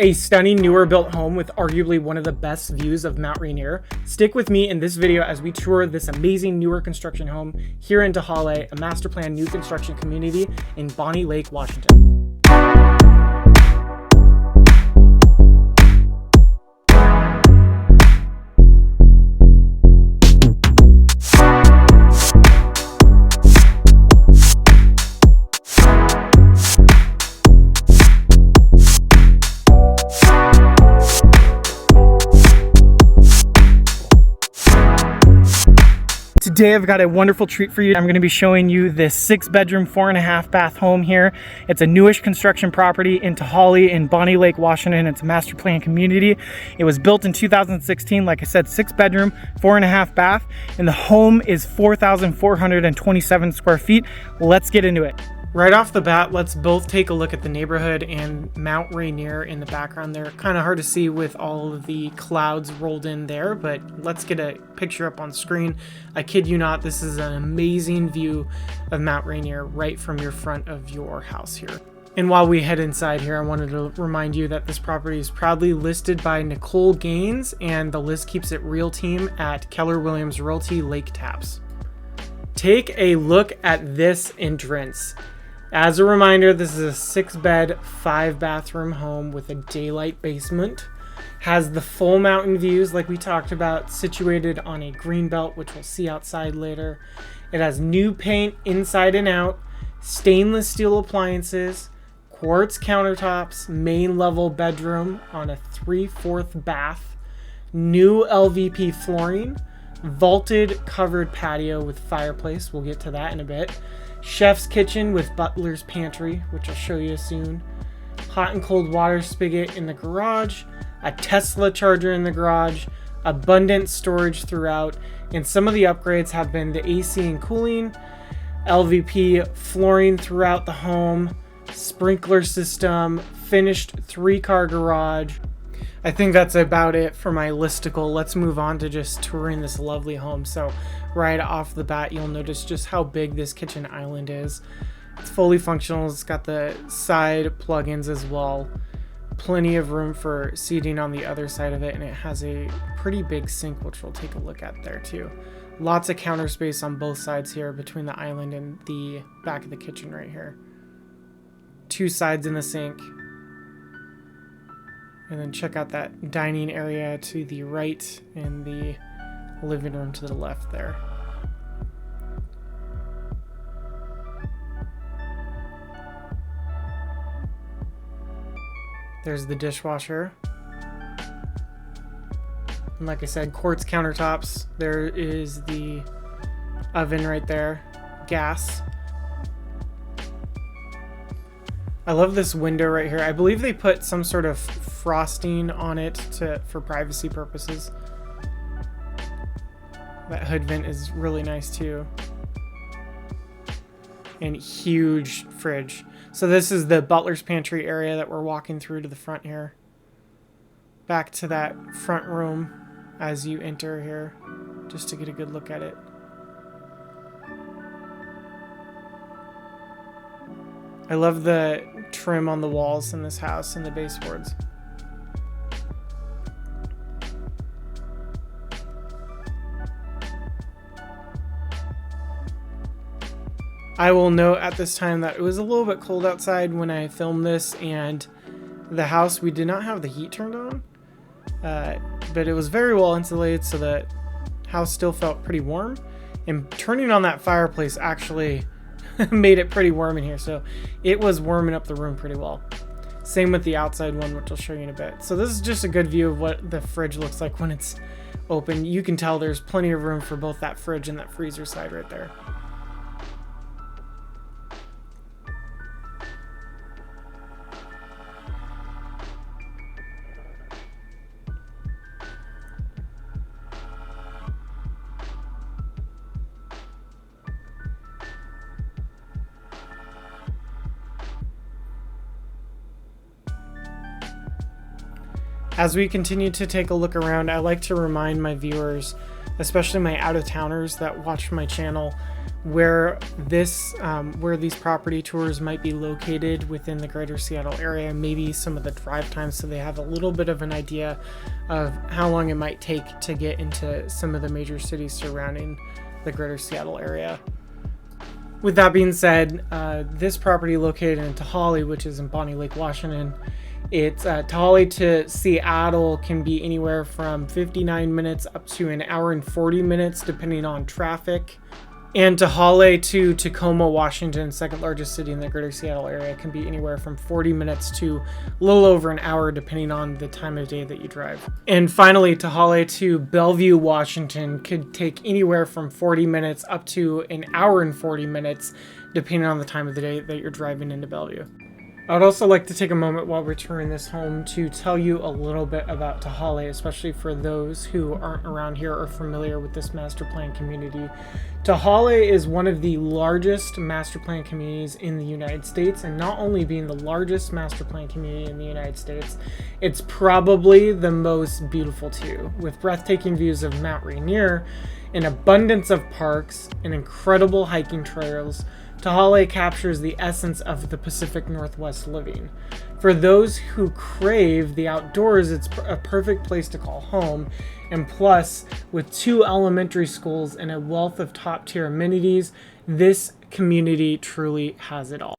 A stunning newer built home with arguably one of the best views of Mount Rainier. Stick with me in this video as we tour this amazing newer construction home here in Tehaleh, a master plan new construction community in Bonney Lake, Washington. Today I've got a wonderful treat for you. I'm going to be showing you this 6-bedroom, 4.5 bath home here. It's a newish construction property in Tehaleh in Bonney Lake, Washington. It's a master plan community. It was built in 2016. Like I said, 6-bedroom, 4.5 bath, and the home is 4,427 square feet. Let's get into it. Right off the bat, let's both take a look at the neighborhood and Mount Rainier in the background there. Kind of hard to see with all of the clouds rolled in there, but let's get a picture up on screen. I kid you not, this is an amazing view of Mount Rainier right from your front of your house here. And while we head inside here, I wanted to remind you that this property is proudly listed by Nicole Gaines, and the list keeps it real team at Keller Williams Realty Lake Taps. Take a look at this entrance. As a reminder, this is a 6-bed, 5-bathroom home with a daylight basement. Has the full mountain views like we talked about, situated on a greenbelt, which we'll see outside later. It has new paint inside and out, stainless steel appliances, quartz countertops, main level bedroom on a 3/4 bath, new LVP flooring, vaulted covered patio with fireplace. We'll get to that in a bit. Chef's kitchen with butler's pantry, which I'll show you soon. Hot and cold water spigot in the garage, a Tesla charger in the garage, abundant storage throughout, and some of the upgrades have been the AC and cooling, LVP flooring throughout the home, sprinkler system, finished 3-car garage. I think that's about it for my listicle. Let's move on to just touring this lovely home. So right off the bat, you'll notice just how big this kitchen island is. It's fully functional. It's got the side plugins as well. Plenty of room for seating on the other side of it, and it has a pretty big sink, which we'll take a look at there too. Lots of counter space on both sides here between the island and the back of the kitchen right here. 2 sides in the sink. And then check out that dining area to the right and the living room to the left there. There's the dishwasher. And like I said, quartz countertops. There is the oven right there. Gas. I love this window right here. I believe they put some sort of frosting on it for privacy purposes. That hood vent is really nice too. And huge fridge. So this is the butler's pantry area that we're walking through to the front here. Back to that front room as you enter here, just to get a good look at it. I love the trim on the walls in this house and the baseboards. I will note at this time that it was a little bit cold outside when I filmed this, and the house, we did not have the heat turned on, but it was very well insulated, so the house still felt pretty warm, and turning on that fireplace actually made it pretty warm in here, so it was warming up the room pretty well. Same with the outside one, which I'll show you in a bit. So this is just a good view of what the fridge looks like when it's open. You can tell there's plenty of room for both that fridge and that freezer side right there. As we continue to take a look around, I like to remind my viewers, especially my out-of-towners that watch my channel, where these property tours might be located within the greater Seattle area, maybe some of the drive times, so they have a little bit of an idea of how long it might take to get into some of the major cities surrounding the greater Seattle area. With that being said, this property located in Tehaleh, which is in Bonney Lake, Washington, Tehaleh to Seattle can be anywhere from 59 minutes up to an hour and 40 minutes, depending on traffic. And Tehaleh to Tacoma, Washington, second largest city in the greater Seattle area, can be anywhere from 40 minutes to a little over an hour, depending on the time of day that you drive. And finally, Tehaleh to Bellevue, Washington could take anywhere from 40 minutes up to an hour and 40 minutes, depending on the time of the day that you're driving into Bellevue. I would also like to take a moment while we're touring this home to tell you a little bit about Tehaleh, especially for those who aren't around here or familiar with this master plan community. Tehaleh is one of the largest master plan communities in the United States, and not only being the largest master plan community in the United States, it's probably the most beautiful too, with breathtaking views of Mount Rainier, an abundance of parks, and incredible hiking trails. Tehaleh captures the essence of the Pacific Northwest living. For those who crave the outdoors, it's a perfect place to call home. And plus, with 2 elementary schools and a wealth of top-tier amenities, this community truly has it all.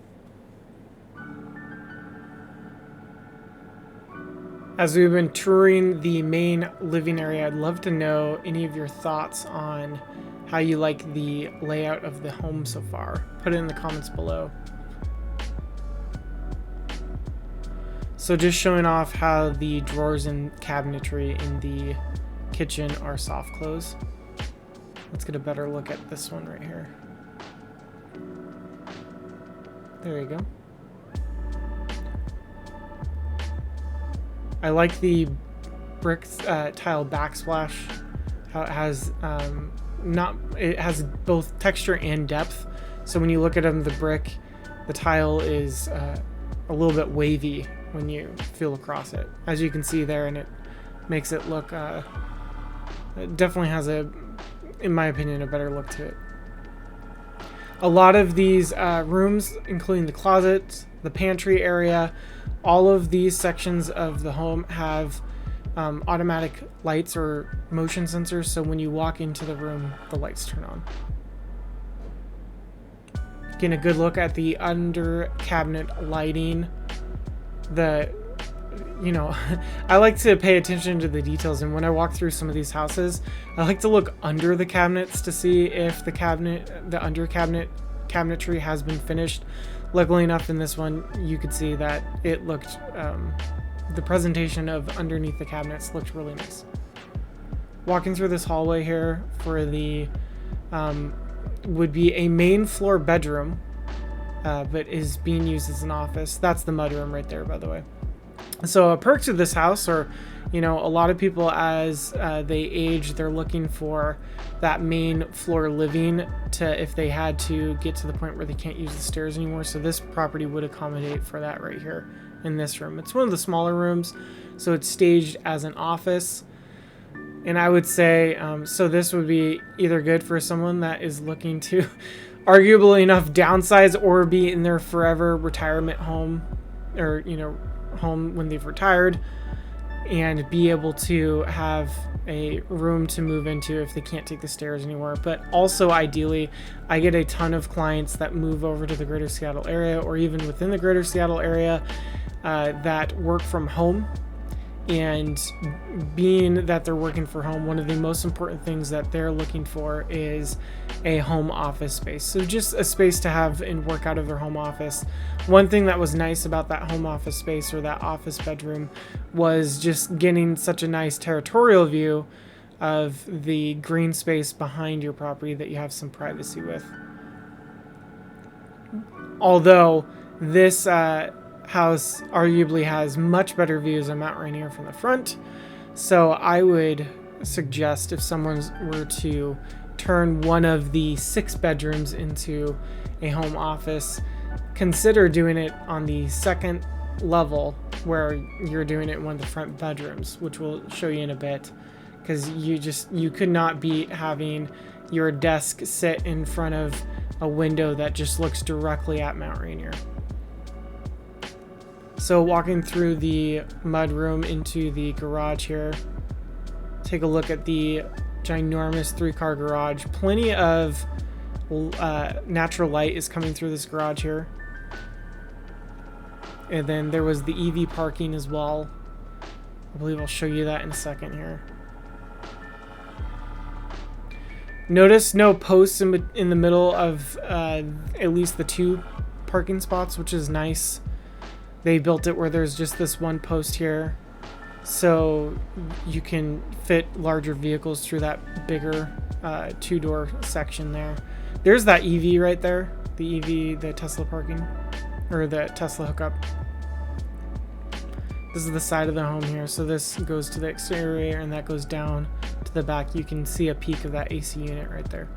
As we've been touring the main living area, I'd love to know any of your thoughts on how you like the layout of the home so far. Put it in the comments below. So just showing off how the drawers and cabinetry in the kitchen are soft close. Let's get a better look at this one right here. There you go. I like the brick tile backsplash. How it has it has both texture and depth. So when you look at them, the tile is a little bit wavy when you feel across it, as you can see there, and it makes it look. It definitely has in my opinion, a better look to it. A lot of these rooms, including the closets, the pantry area, all of these sections of the home have automatic lights or motion sensors, so when you walk into the room, the lights turn on. Getting a good look at the under cabinet lighting. I like to pay attention to the details, and when I walk through some of these houses, I like to look under the cabinets to see if the under cabinetry has been finished. Luckily enough, in this one, you could see that it looked, the presentation of underneath the cabinets looked really nice. Walking through this hallway here for the, would be a main floor bedroom, but is being used as an office. That's the mudroom right there, by the way. So a perk to this house, or a lot of people as they age, they're looking for that main floor living if they had to get to the point where they can't use the stairs anymore. So this property would accommodate for that right here in this room. It's one of the smaller rooms, so it's staged as an office. And I would say, so this would be either good for someone that is looking to arguably enough downsize or be in their forever retirement home, or home when they've retired, and be able to have a room to move into if they can't take the stairs anymore. But also ideally, I get a ton of clients that move over to the greater Seattle area, or even within the greater Seattle area, that work from home. And being that they're working from home, one of the most important things that they're looking for is a home office space. So just a space to have and work out of their home office. One thing that was nice about that home office space, or that office bedroom, was just getting such a nice territorial view of the green space behind your property that you have some privacy with. Although this house arguably has much better views of Mount Rainier from the front, so I would suggest, if someone were to turn one of the 6 bedrooms into a home office, consider doing it on the second level, where you're doing it in one of the front bedrooms, which we'll show you in a bit, because you could not beat having your desk sit in front of a window that just looks directly at Mount Rainier. So walking through the mudroom into the garage here, take a look at the ginormous 3-car garage. Plenty of natural light is coming through this garage here. And then there was the EV parking as well. I believe I'll show you that in a second here. Notice no posts in the middle of at least the 2 parking spots, which is nice. They built it where there's just this one post here, so you can fit larger vehicles through that bigger 2-door section there. There's that EV right there, the EV, the Tesla parking, or the Tesla hookup. This is the side of the home here, so this goes to the exterior and that goes down to the back. You can see a peek of that AC unit right there.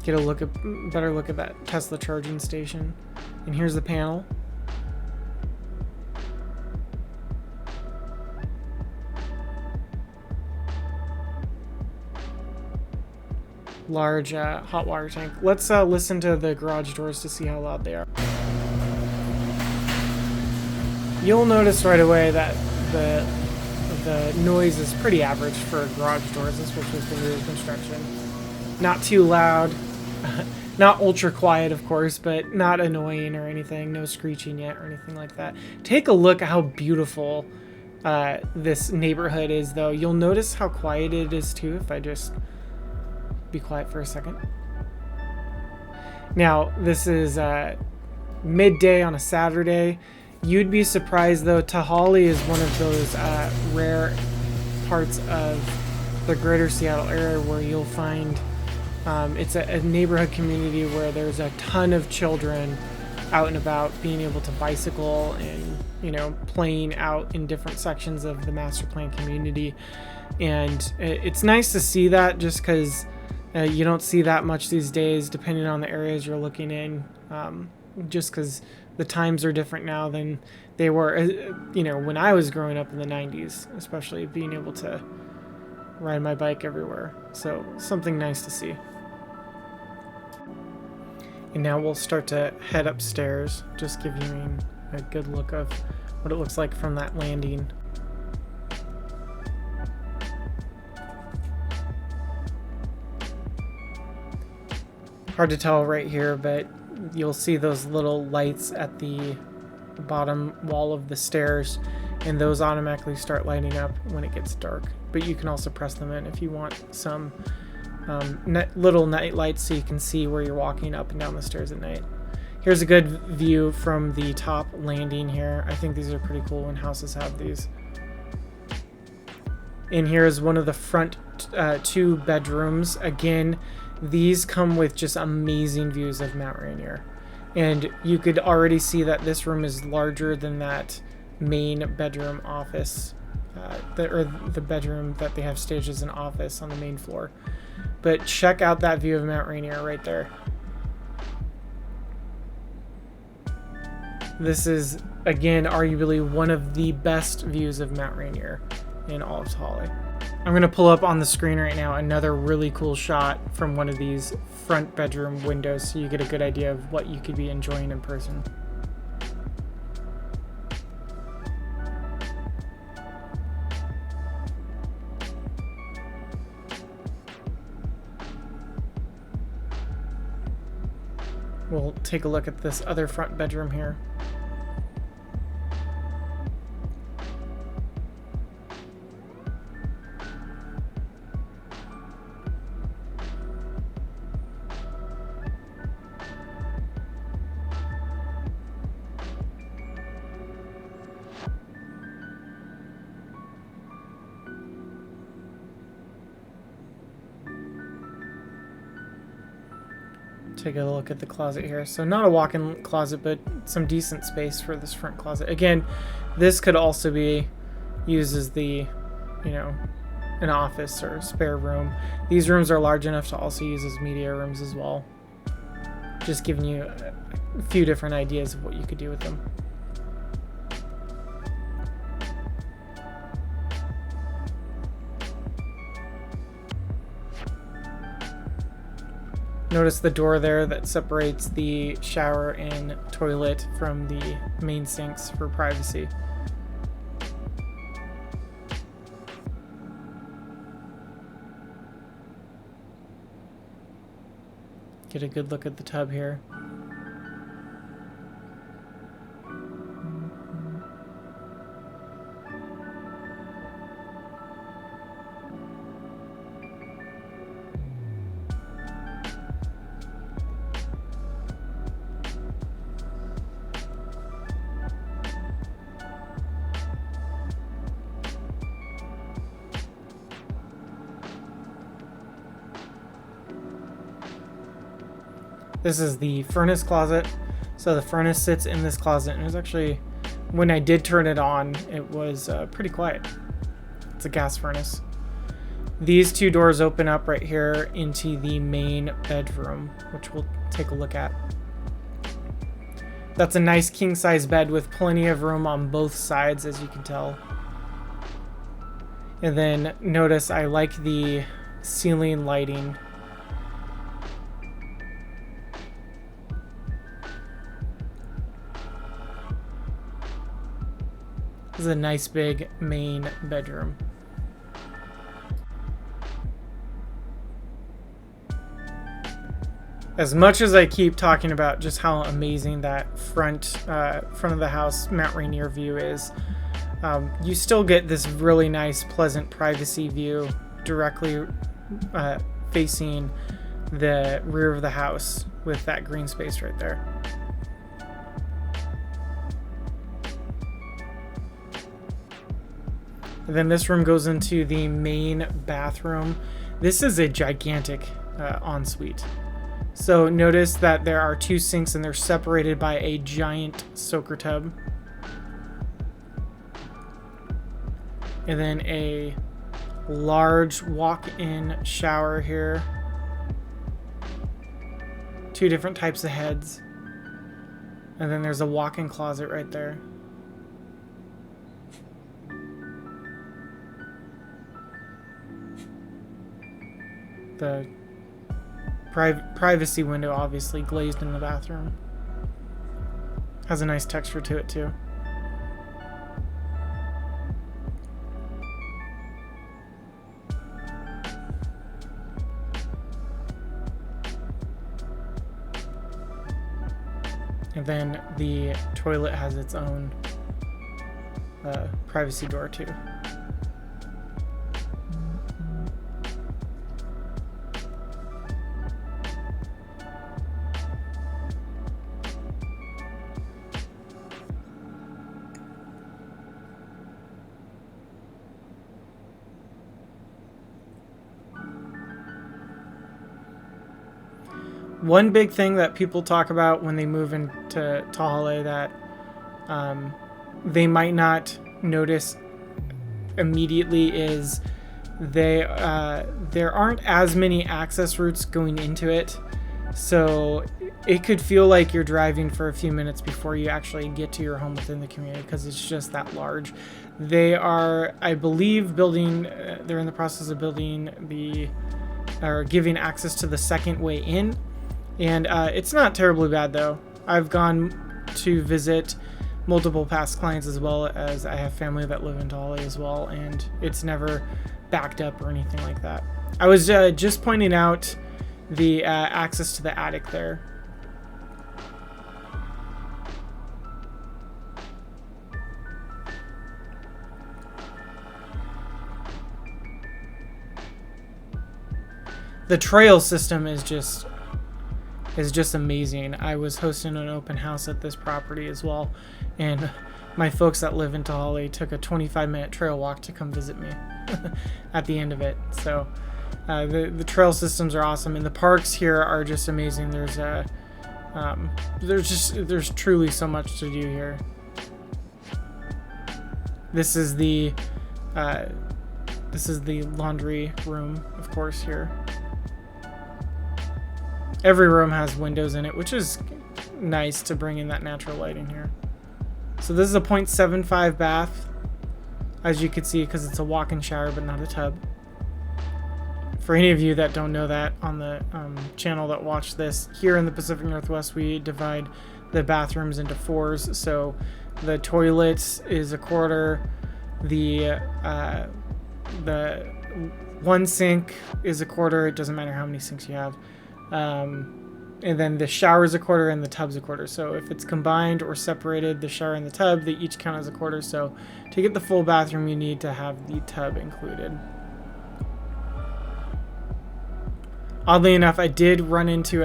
Get a better look at that Tesla charging station. And here's the panel. Large hot water tank. Let's listen to the garage doors to see how loud they are. You'll notice right away that the noise is pretty average for garage doors, especially for new construction. Not too loud. Not ultra quiet, of course, but not annoying or anything. No screeching yet or anything like that. Take a look at how beautiful this neighborhood is, though. You'll notice how quiet it is, too, if I just be quiet for a second. Now, this is midday on a Saturday. You'd be surprised, though. Tehaleh is one of those rare parts of the greater Seattle area where you'll find it's a neighborhood community where there's a ton of children out and about being able to bicycle and, you know, playing out in different sections of the master plan community. And it's nice to see that, just because you don't see that much these days, depending on the areas you're looking in, just because the times are different now than they were, you know, when I was growing up in the 90s, especially being able to ride my bike everywhere. So something nice to see. And now we'll start to head upstairs, just give you a good look of what it looks like from that landing. Hard to tell right here, but you'll see those little lights at the bottom wall of the stairs, and those automatically start lighting up when it gets dark. But you can also press them in if you want some little night lights so you can see where you're walking up and down the stairs at night. Here's a good view from the top landing here. I think these are pretty cool when houses have these. And here is one of the front 2 bedrooms. Again, these come with just amazing views of Mount Rainier. And you could already see that this room is larger than that main bedroom office, the bedroom that they have staged as an office on the main floor. But check out that view of Mount Rainier right there. This is, again, arguably one of the best views of Mount Rainier in all of Tehaleh. I'm going to pull up on the screen right now another really cool shot from one of these front bedroom windows so you get a good idea of what you could be enjoying in person. We'll take a look at this other front bedroom here. Take a look at the closet here. So not a walk-in closet, but some decent space for this front closet. Again, this could also be used as the, you know, an office or spare room. These rooms are large enough to also use as media rooms as well. Just giving you a few different ideas of what you could do with them. Notice the door there that separates the shower and toilet from the main sinks for privacy. Get a good look at the tub here. This is the furnace closet. So the furnace sits in this closet, and it was actually, when I did turn it on, it was pretty quiet. It's a gas furnace. These two doors open up right here into the main bedroom, which we'll take a look at. That's a nice king size bed with plenty of room on both sides, as you can tell. And then notice I like the ceiling lighting. This is a nice big main bedroom. As much as I keep talking about just how amazing that front of the house Mount Rainier view is, you still get this really nice, pleasant privacy view directly facing the rear of the house with that green space right there. And then this room goes into the main bathroom. This is a gigantic ensuite. So notice that there are two sinks and they're separated by a giant soaker tub. And then a large walk-in shower here. Two different types of heads. And then there's a walk-in closet right there. The privacy window obviously glazed in the bathroom. Has a nice texture to it too. And then the toilet has its own privacy door too. One big thing that people talk about when they move into Tehaleh that they might not notice immediately is there aren't as many access routes going into it. So it could feel like you're driving for a few minutes before you actually get to your home within the community because it's just that large. They are, I believe, they're in the process of building or giving access to the second way in. And it's not terribly bad though. I've gone to visit multiple past clients as well as I have family that live in Tehaleh as well, and it's never backed up or anything like that. I was just pointing out the access to the attic there. The trail system is just amazing. I was hosting an open house at this property as well, and my folks that live in Tehaleh took a 25-minute trail walk to come visit me at the end of it. So the trail systems are awesome, and the parks here are just amazing. There's truly so much to do here. This is the laundry room, of course, here. Every room has windows in it, which is nice to bring in that natural lighting here. So this is a 0.75 bath, as you can see, because it's a walk-in shower but not a tub. For any of you that don't know that on the channel that watch this, here in the Pacific Northwest, we divide the bathrooms into 4s. So the toilet is a quarter, the one sink is a quarter. It doesn't matter how many sinks you have. And then the shower is a quarter and the tub's a quarter. So if it's combined or separated, the shower and the tub, they each count as a quarter. So to get the full bathroom, you need to have the tub included. Oddly enough, I did run into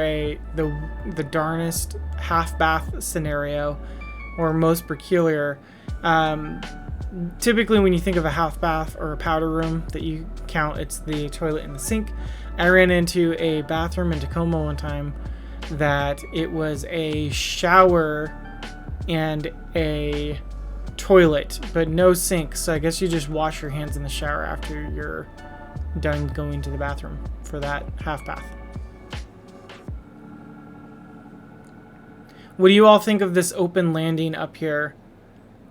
the darnest half bath scenario, or most peculiar. Typically when you think of a half bath or a powder room that you count, it's the toilet and the sink. I ran into a bathroom in Tacoma one time that it was a shower and a toilet, but no sink. So I guess you just wash your hands in the shower after you're done going to the bathroom for that half bath. What do you all think of this open landing up here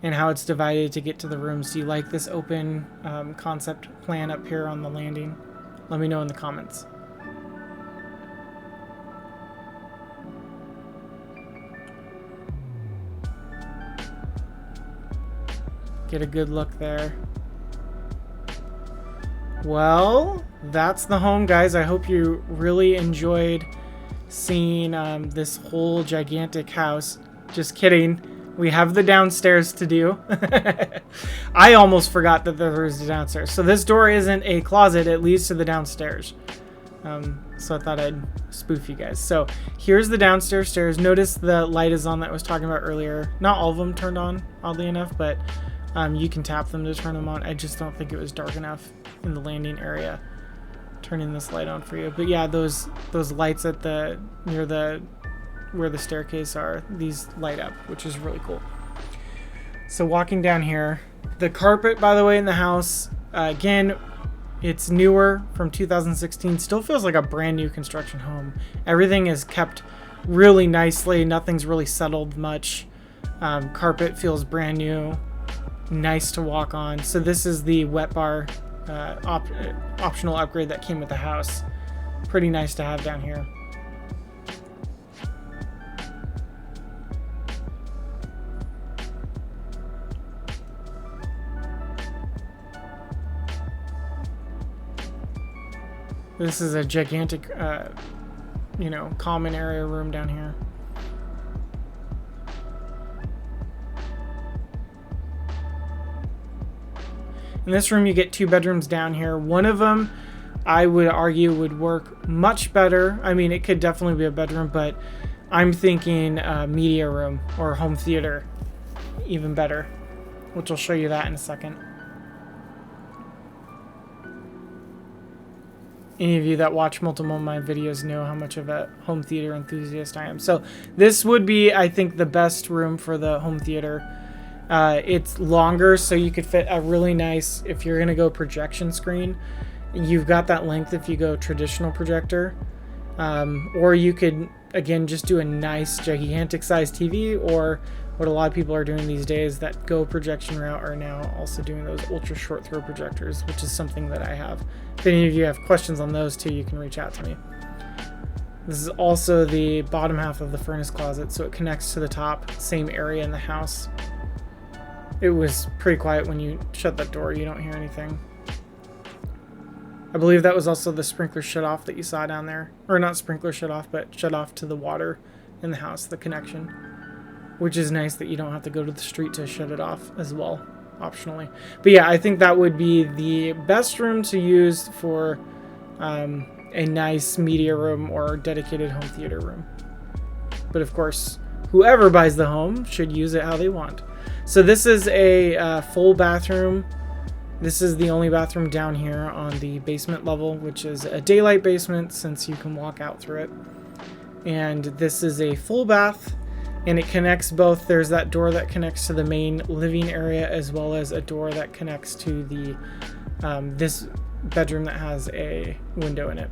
and how it's divided to get to the rooms? Do you like this open concept plan up here on the landing? Let me know in the comments. Get a good look there. Well, that's the home, guys. I hope you really enjoyed seeing this whole gigantic house. Just kidding. We have the downstairs to do. I almost forgot that there was the downstairs. So this door isn't a closet. It leads to the downstairs. So I thought I'd spoof you guys. So here's the downstairs stairs. Notice the light is on that I was talking about earlier. Not all of them turned on, oddly enough, but you can tap them to turn them on. I just don't think it was dark enough in the landing area. Turning this light on for you. But yeah, those lights at where the staircase are, these light up, which is really cool. So walking down here, the carpet, by the way, in the house, again, it's newer, from 2016. Still feels like a brand new construction home. Everything is kept really nicely. Nothing's really settled much. Carpet feels brand new, nice to walk on. So this is the wet bar optional upgrade that came with the house. Pretty nice to have down here. This is a gigantic, common area room down here. In this room, you get 2 bedrooms down here. One of them, I would argue, would work much better. I mean, it could definitely be a bedroom, but I'm thinking media room or home theater, even better, which I'll show you that in a second. Any of you that watch multiple of my videos know how much of a home theater enthusiast I am. So this would be, I think, the best room for the home theater. It's longer, so you could fit a really nice, if you're going to go projection screen, you've got that length if you go traditional projector. Or you could, again, just do a nice gigantic size TV, or what a lot of people are doing these days that go projection route are now also doing those ultra short throw projectors, which is something that I have. If any of you have questions on those too, you can reach out to me. This is also the bottom half of the furnace closet, so it connects to the top, same area in the house. It was pretty quiet when you shut that door. You don't hear anything. I believe that was also the sprinkler shut off that you saw down there. Or not sprinkler shut off, but shut off to the water in the house, the connection. Which is nice that you don't have to go to the street to shut it off as well, optionally. But yeah, I think that would be the best room to use for a nice media room or dedicated home theater room. But of course, whoever buys the home should use it how they want. So this is a full bathroom. This is the only bathroom down here on the basement level, which is a daylight basement since you can walk out through it. And this is a full bath, and it connects both. There's that door that connects to the main living area, as well as a door that connects to the this bedroom that has a window in it.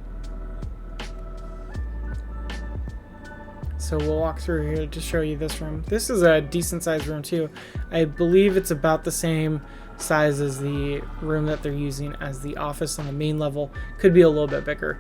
So we'll walk through here to show you this room. This is a decent sized room too. I believe it's about the same size as the room that they're using as the office on the main level. Could be a little bit bigger.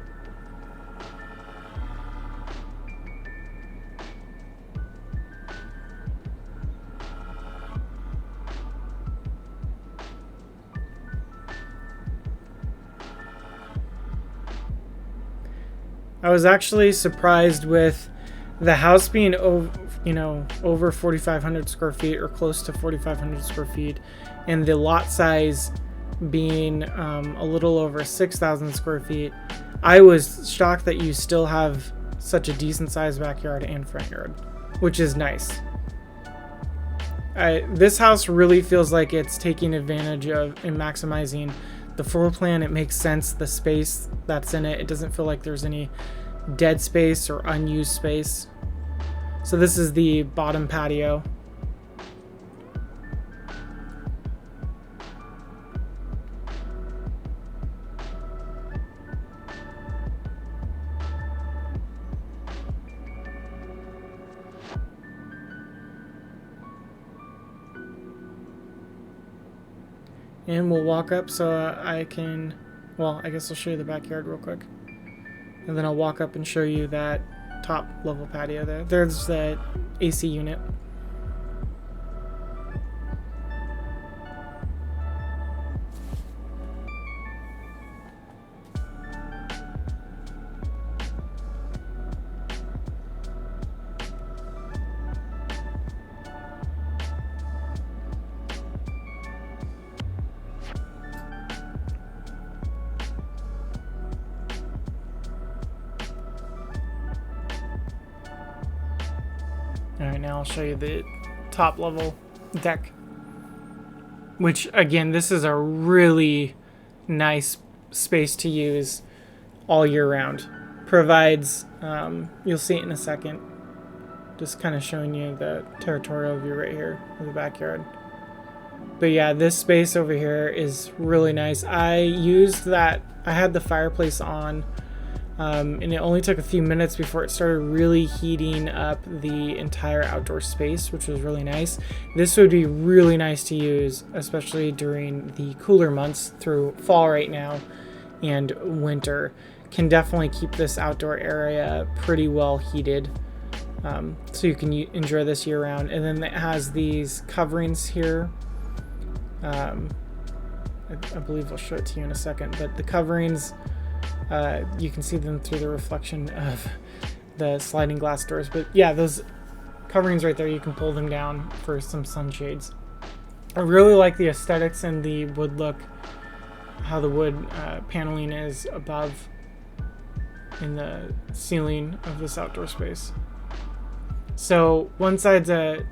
I was actually surprised with the house being over, over 4,500 square feet or close to 4,500 square feet, and the lot size being a little over 6,000 square feet. I was shocked that you still have such a decent sized backyard and front yard, which is nice. This house really feels like it's taking advantage of and maximizing the floor plan. It makes sense, the space that's in it. It doesn't feel like there's any dead space or unused space. So this is the bottom patio. And we'll walk up so I can, well, I guess I'll show you the backyard real quick. And then I'll walk up and show you that top level patio there. There's the AC unit. Alright, now I'll show you the top level deck. Which, again, this is a really nice space to use all year round. Provides, you'll see it in a second, just kind of showing you the territorial view right here of the backyard. But yeah, this space over here is really nice. I used that, I had the fireplace on, and it only took a few minutes before it started really heating up the entire outdoor space, which was really nice. This would be really nice to use, especially during the cooler months through fall right now and winter. Can definitely keep this outdoor area pretty well heated, so you can enjoy this year round. And then it has these coverings here. I believe I'll show it to you in a second, but the coverings, you can see them through the reflection of the sliding glass doors. But yeah, those coverings right there, you can pull them down for some sunshades. I really like the aesthetics and the wood look, how the wood paneling is above in the ceiling of this outdoor space. So one side's a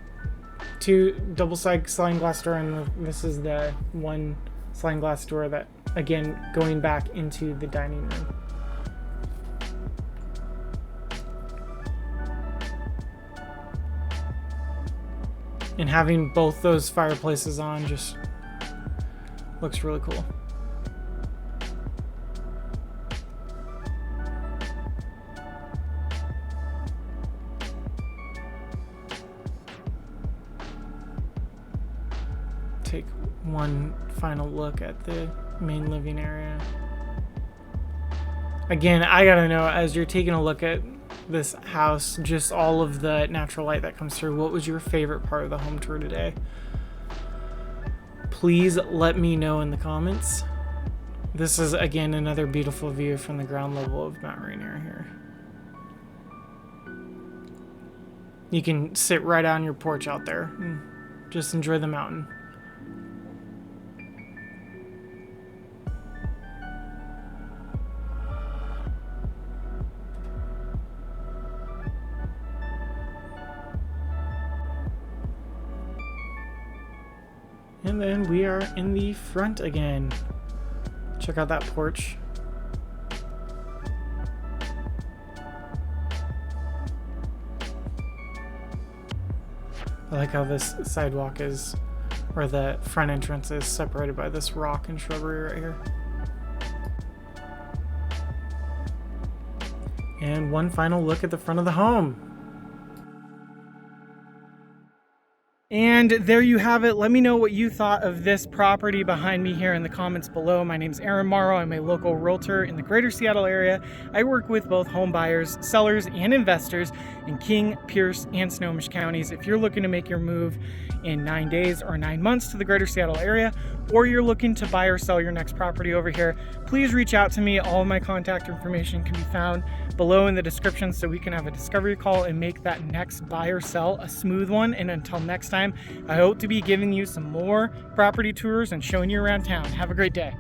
double side sliding glass door, and this is the one sliding glass door that, again, going back into the dining room. And having both those fireplaces on just looks really cool. Take one final look at the main living area. Again, I gotta know, as you're taking a look at this house, just all of the natural light that comes through, what was your favorite part of the home tour today? Please let me know in the comments. This is, again, another beautiful view from the ground level of Mount Rainier here. You can sit right on your porch out there and just enjoy the mountain. And then we are in the front again. Check out that porch. I like how this sidewalk is, or the front entrance is separated by this rock and shrubbery right here. And one final look at the front of the home. And there you have it. Let me know what you thought of this property behind me here in the comments below. My name is Aaron Morrow. I'm a local realtor in the greater Seattle area. I work with both home buyers, sellers, and investors in King, Pierce, and Snohomish counties. If you're looking to make your move in 9 days or 9 months to the greater Seattle area, or you're looking to buy or sell your next property over here, please reach out to me. All of my contact information can be found below in the description so we can have a discovery call and make that next buy or sell a smooth one. And until next time, I hope to be giving you some more property tours and showing you around town. Have a great day.